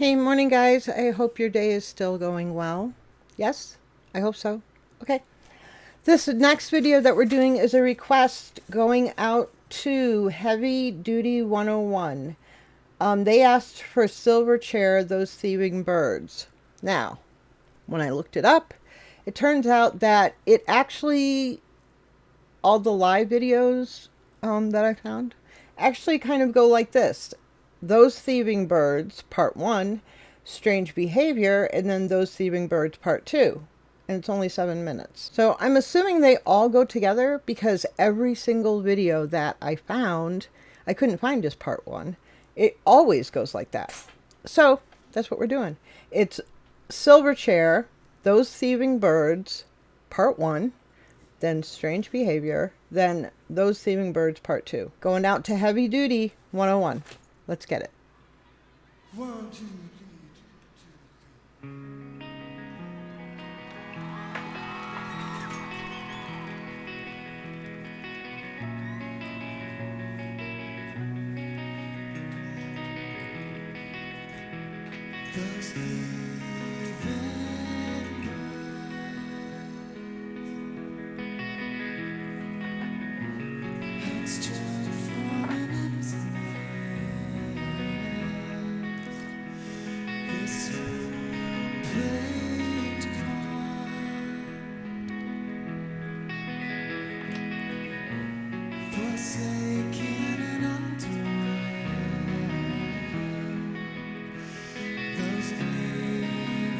Hey, morning guys. I hope your day is still going well. Yes? I hope so. Okay. This next video that we're doing is a request going out to Heavy Duty 101. They asked for Silverchair, Those Thieving Birds. Now, when I looked it up, it turns out that it actually, all the live videos that I found, actually kind of go like this. Those Thieving Birds, Part 1, Strange Behavior, and then Those Thieving Birds, Part 2. And it's only 7 minutes. So I'm assuming they all go together because every single video that I found, I couldn't find just Part 1. It always goes like that. So that's what we're doing. It's Silverchair, Those Thieving Birds, Part 1, then Strange Behavior, then Those Thieving Birds, Part 2. Going out to Heavy Duty 101. Let's get it. 1, 2, 3, 2, 3. Those thieving birds, hands turned from an empty forsaken and underworld, those grieving words,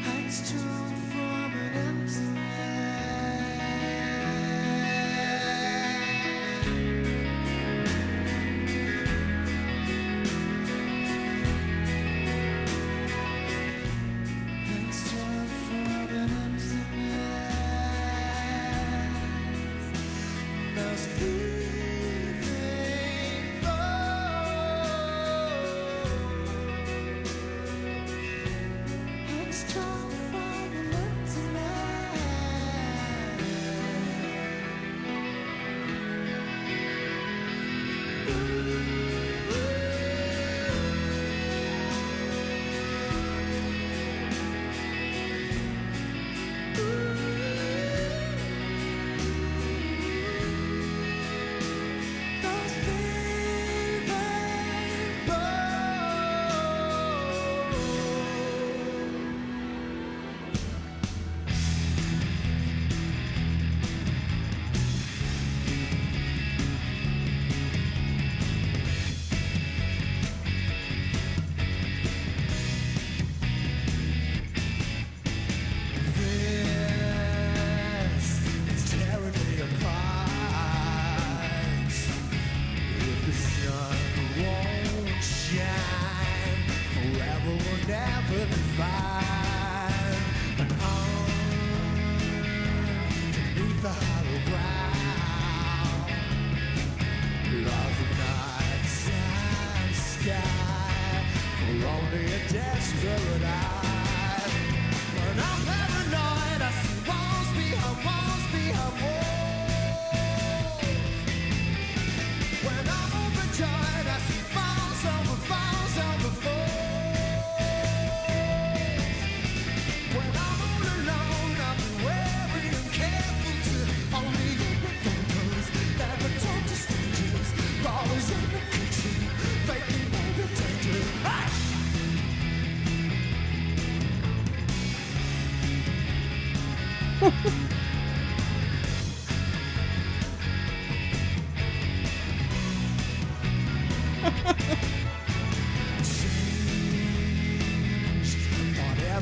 hands torn from an empty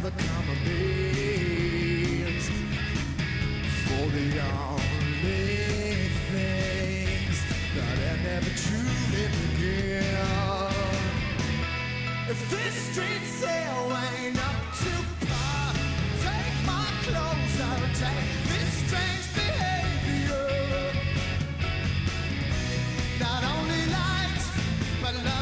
whatever common means for the only things that have never truly begun. If this street sale ain't up to par, take my clothes out, take this strange behavior. Not only light, but love.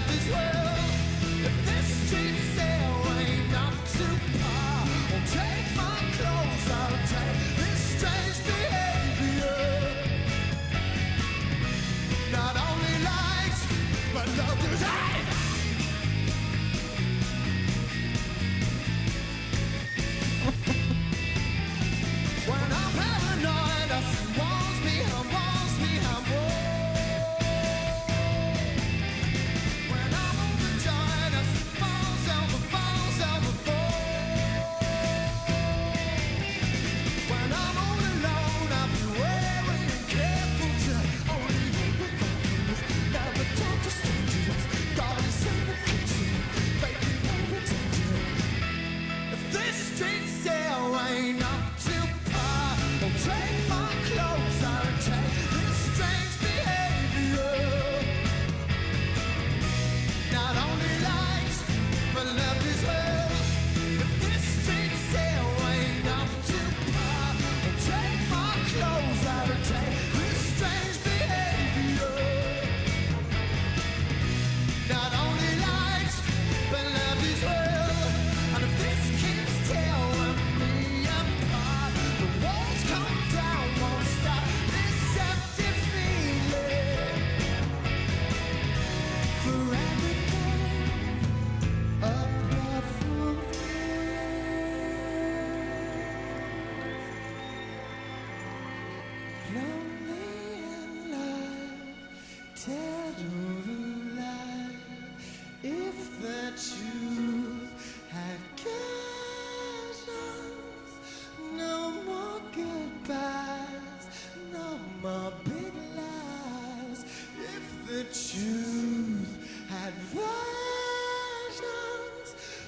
versions,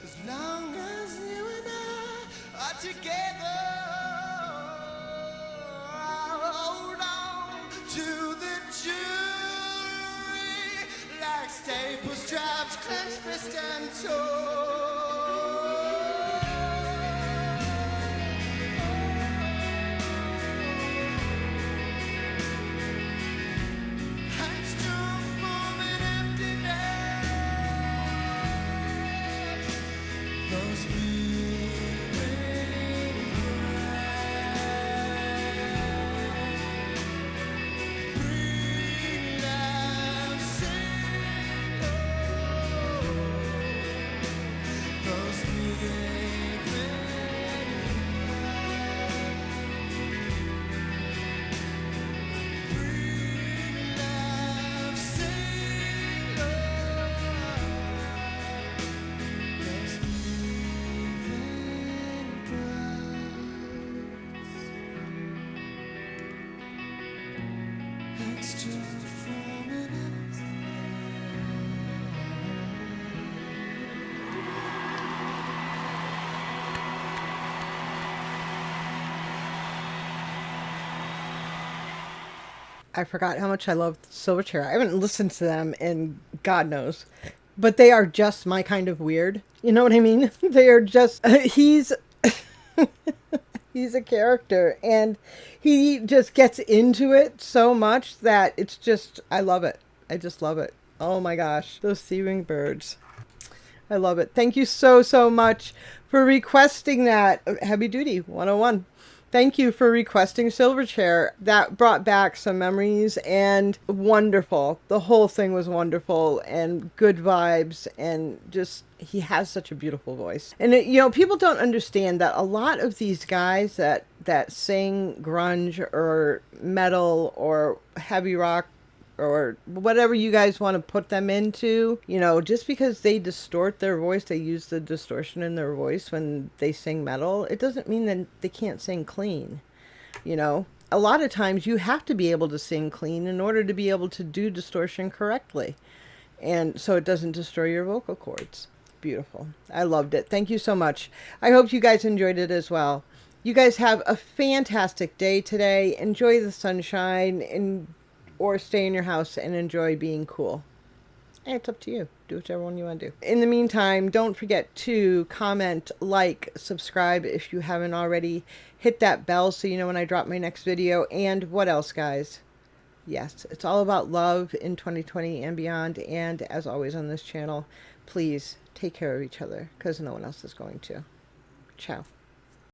as long as you and I are together. I'll hold on to the jewelry like staples, straps, clenched wrist and toe. I'm still from an emptiness. Those breathe love, sing those breathe love, sing those breathing clouds. Extra from an empty. I forgot how much I love Silverchair. I haven't listened to them in God knows. But they are just my kind of weird. You know what I mean? They are just... he's... he's a character. And he just gets into it so much that it's just... I love it. I just love it. Oh my gosh. Those thieving birds. I love it. Thank you so, so much for requesting that. Heavy Duty 101. Thank you for requesting Silverchair. That brought back some memories and wonderful. The whole thing was wonderful and good vibes, and just, he has such a beautiful voice. And it, you know, people don't understand that a lot of these guys that sing grunge or metal or heavy rock or whatever you guys want to put them into, you know, just because they distort their voice, they use the distortion in their voice when they sing metal, it doesn't mean that they can't sing clean. You know, a lot of times you have to be able to sing clean in order to be able to do distortion correctly. And so it doesn't destroy your vocal cords. Beautiful. I loved it. Thank you so much. I hope you guys enjoyed it as well. You guys have a fantastic day today. Enjoy the sunshine and or stay in your house and enjoy being cool. And it's up to you. Do whichever one you want to do. In the meantime, don't forget to comment, like, subscribe if you haven't already. Hit that bell so you know when I drop my next video. And what else, guys? Yes, it's all about love in 2020 and beyond. And as always on this channel, please take care of each other because no one else is going to. Ciao.